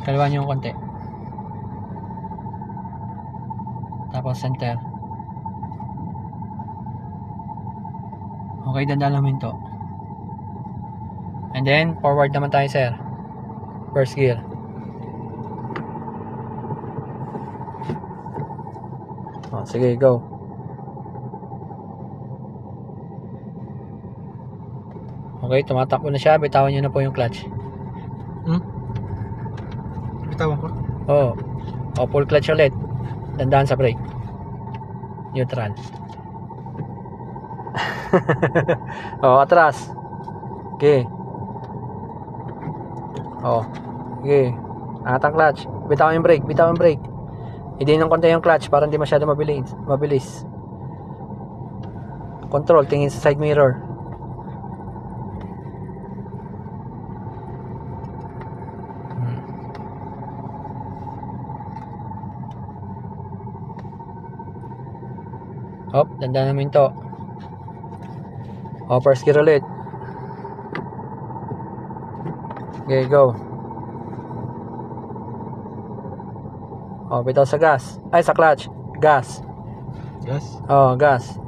Kaliwa nyo yung konti. Tapos center. Okay, dandan lang minto. And then, forward naman tayo, sir. First gear. Sige, go. Okay, tumatakbo na siya. Bitawan nyo na po yung clutch. Bitawan ko? Oo. Full clutch ulit. Dandan sa brake. Neutral. Atras. Okay. Okay. Angat ang clutch. Bitawan yung brake. Bitawan yung brake. Hindi ng konti yung clutch para hindi masyado mabilis. Control, tingin sa side mirror. Dandan namin to. First gear ulit. Okay, go. Bitaw sa gas. Ay, sa clutch. Gas. Gas? Gas.